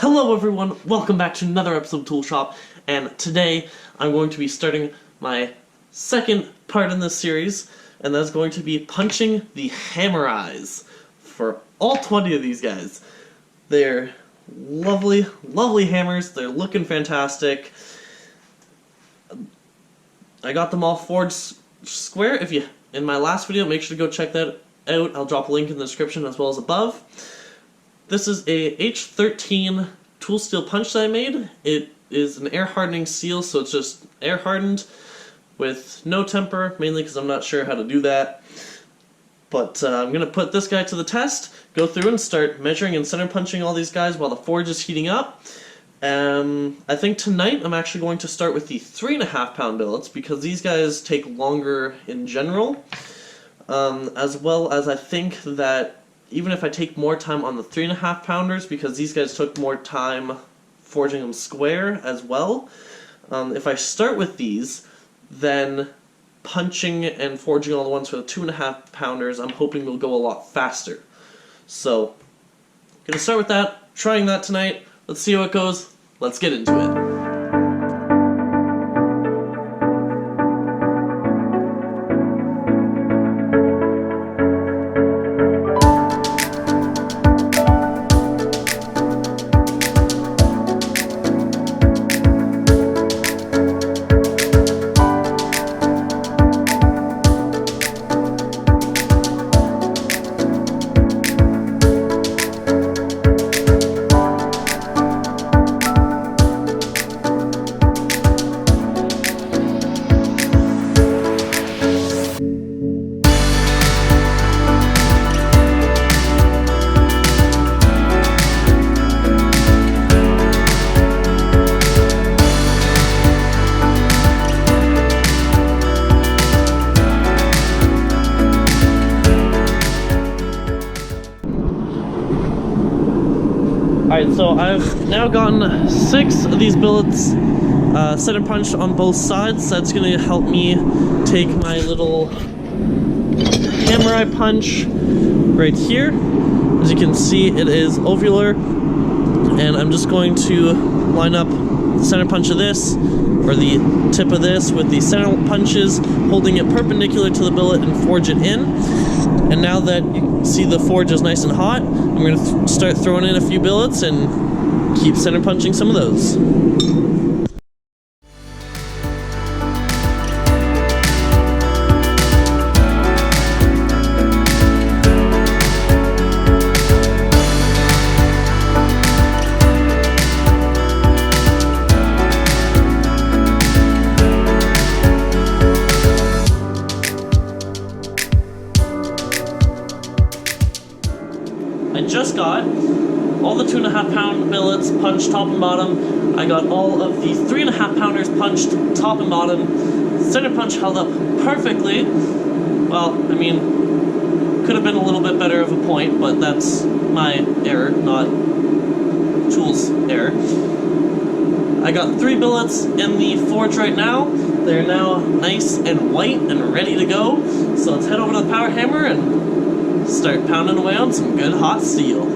Hello everyone, welcome back to another episode of Tool Shop, and today I'm going to be starting my second part in this series, and that's going to be punching the hammer eyes for all 20 of these guys. They're lovely, lovely hammers, they're looking fantastic. I got them all forged square. If you, in my last video, make sure to go check that out. I'll drop a link in the description as well as above. This is a H13 tool steel punch that I made. It is an air hardening steel, so it's just air hardened with no temper, mainly because I'm not sure how to do that. But I'm going to put this guy to the test, go through and start measuring and center punching all these guys while the forge is heating up. I think tonight I'm actually going to start with the 3.5 pound billets because these guys take longer in general, as well as I think that even if I take more time on the 3.5 pounders, because these guys took more time forging them square as well, if I start with these, then punching and forging all the ones for the 2.5 pounders, I'm hoping will go a lot faster. So, I'm going to start with that, trying that tonight. Let's see how it goes. Let's get into it. Alright, so I've now gotten 6 of these billets center punched on both sides. That's going to help me take my little hammer eye punch right here. As you can see, it is ovular, and I'm just going to line up the center punch of this, or the tip of this, with the center punches, holding it perpendicular to the billet and forge it in. And now that you see the forge is nice and hot, I'm going to start throwing in a few billets and keep center punching some of those. I just got all the 2.5 pound billets punched top and bottom. I got all of the 3.5 pounders punched top and bottom. Center punch held up perfectly. Well, I mean, could have been a little bit better of a point, but that's my error, not Tool's error. I got 3 billets in the forge right now. They're now nice and white and ready to go. So let's head over to the power hammer and start pounding away on some good hot steel.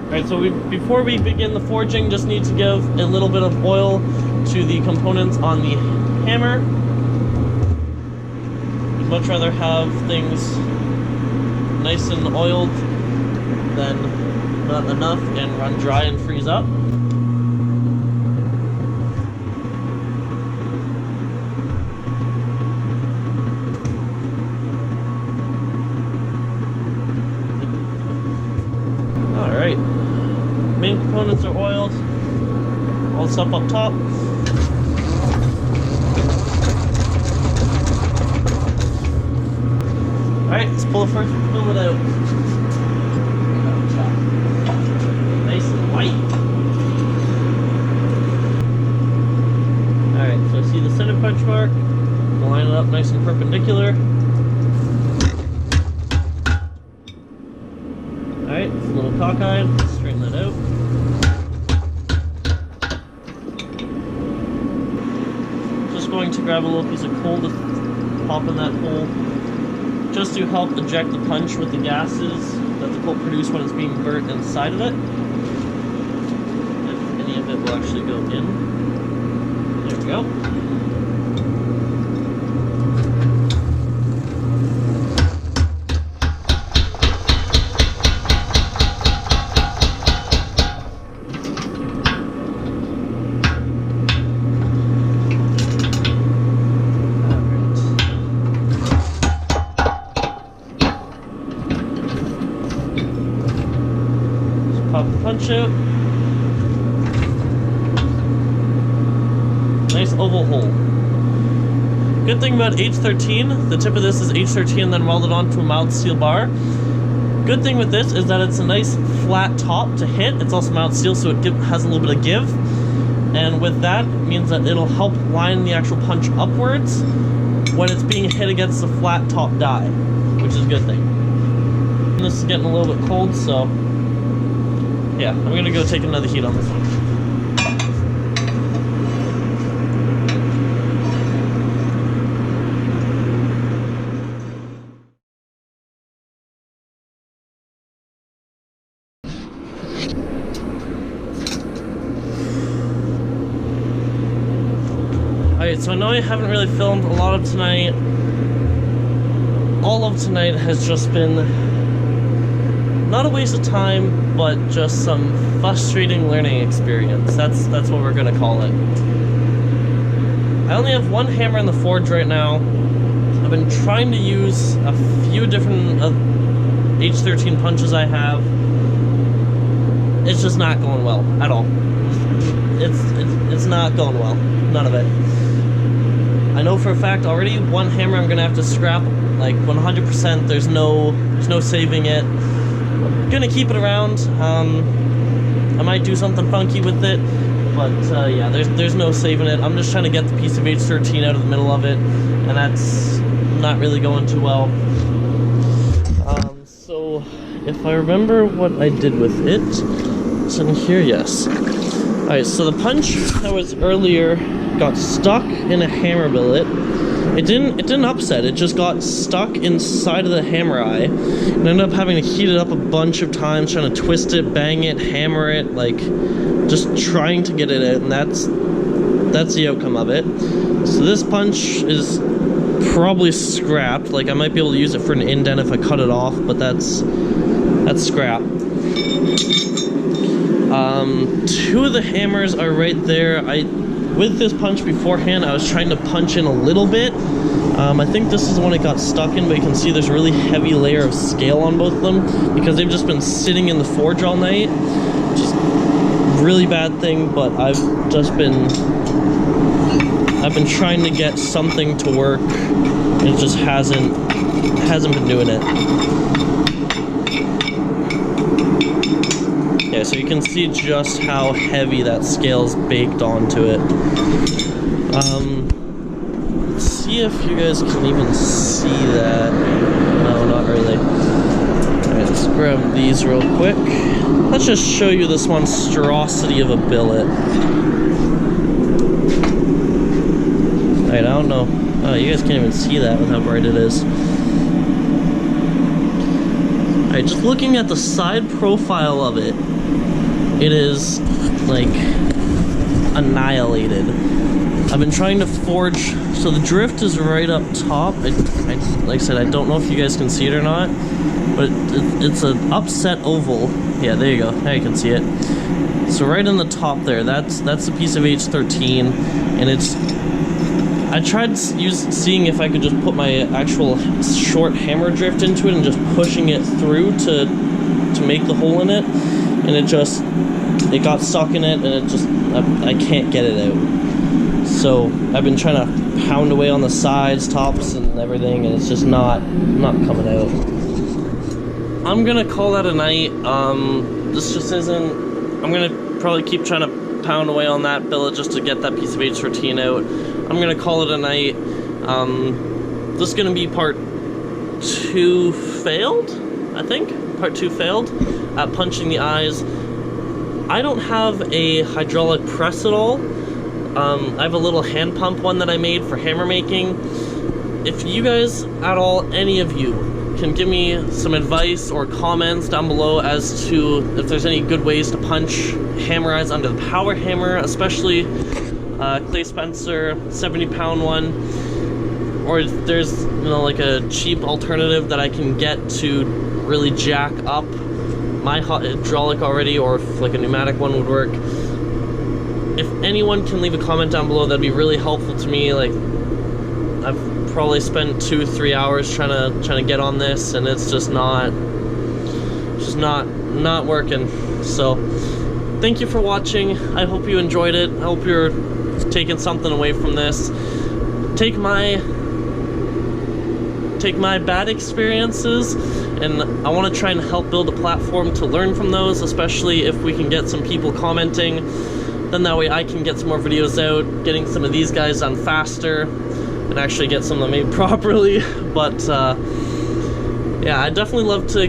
Alright, so before we begin the forging, just need to give a little bit of oil to the components on the hammer. I'd much rather have things nice and oiled than not enough and run dry and freeze up. Alright, main components are oiled, all the stuff up top. Alright, let's pull the first billet out. Nice and white. Alright, so I see the center punch mark. I'll line it up nice and perpendicular. Alright, it's a little cockeyed. Let's straighten that out. Just going to grab a little piece of coal to pop in that hole, just to help eject the punch with the gases. that the bolt produce when it's being burnt inside of it. If any of it will actually go in. There we go. Pop the punch out. Nice oval hole. Good thing about H13, the tip of this is H13 and then welded onto a mild steel bar. Good thing with this is that it's a nice flat top to hit. It's also mild steel, so it has a little bit of give. And with that, it means that it'll help line the actual punch upwards when it's being hit against the flat top die, which is a good thing. This is getting a little bit cold, so yeah, I'm gonna go take another heat on this one. Alright, so I know I haven't really filmed a lot of tonight. All of tonight has just been not a waste of time, but just some frustrating learning experience. That's what we're gonna call it. I only have one hammer in the forge right now. I've been trying to use a few different H13 punches I have. It's just not going well at all. It's not going well. None of it. I know for a fact already one hammer I'm gonna have to scrap, like 100%. There's no saving it. Gonna keep it around. I might do something funky with it, but yeah, there's no saving it. I'm just trying to get the piece of H13 out of the middle of it, and that's not really going too well. So if I remember what I did with it, it's in here, yes. Alright, so the punch that was earlier got stuck in a hammer billet. It didn't upset, it just got stuck inside of the hammer eye. And ended up having to heat it up a bunch of times, trying to twist it, bang it, hammer it, like just trying to get it out, and that's the outcome of it. So this punch is probably scrapped. Like I might be able to use it for an indent if I cut it off, but that's scrap. Two of the hammers are right there. With this punch beforehand, I was trying to punch in a little bit. I think this is the one it got stuck in, but you can see there's a really heavy layer of scale on both of them because they've just been sitting in the forge all night. Just really bad thing, but I've been trying to get something to work, and it just hasn't been doing it. Yeah, so you can see just how heavy that scale's baked onto it. Let's see if you guys can even see that. No, not really. Alright, let's grab these real quick. Let's just show you this monstrosity of a billet. Alright, I don't know. Oh, you guys can't even see that with how bright it is. Alright, just looking at the side profile of it, it is like annihilated. I've been trying to forge, so the drift is right up top. Like I said, I don't know if you guys can see it or not, but it's an upset oval. Yeah, there you go. Now you can see it. So right in the top there, that's the piece of H13, and I tried seeing if I could just put my actual short hammer drift into it and just pushing it through to make the hole in it, and it got stuck in it, and I can't get it out. So I've been trying to pound away on the sides, tops, and everything, and it's just not coming out. I'm gonna call that a night. This just isn't. I'm gonna probably keep trying to pound away on that billet just to get that piece of H13 out. I'm gonna call it a night. This is gonna be part 2 failed, I think. Part 2 failed at punching the eyes. I don't have a hydraulic press at all. I have a little hand pump one that I made for hammer making. If you guys at all, any of you, can give me some advice or comments down below as to if there's any good ways to punch hammer eyes under the power hammer, especially Clay Spencer 70-pound one, or if there's, you know, like a cheap alternative that I can get to really jack up my hydraulic already, or if like a pneumatic one would work. If anyone can leave a comment down below, that'd be really helpful to me. Like, I've probably spent 2-3 hours trying to get on this, and it's just not working. So thank you for watching. I hope you enjoyed it. I hope you're taking something away from this. Take my bad experiences, and I want to try and help build a platform to learn from those, especially if we can get some people commenting. Then that way I can get some more videos out, getting some of these guys done faster, and actually get some of them made properly. But yeah, I'd definitely love to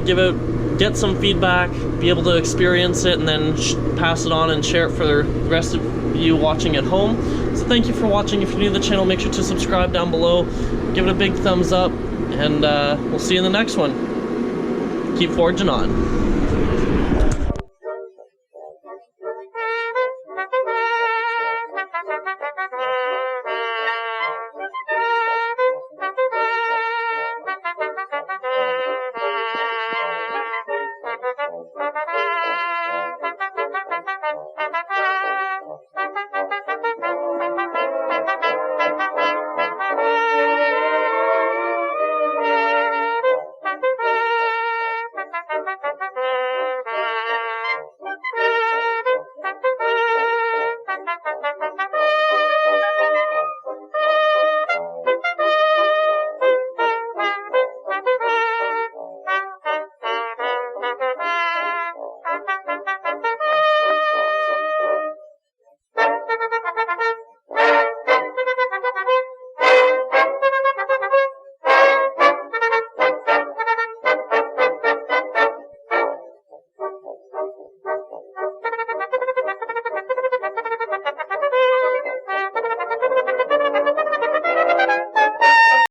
get some feedback, be able to experience it, and then pass it on and share it for the rest of you watching at home. So thank you for watching. If you're new to the channel, make sure to subscribe down below, give it a big thumbs up, and we'll see you in the next one. Keep forging on.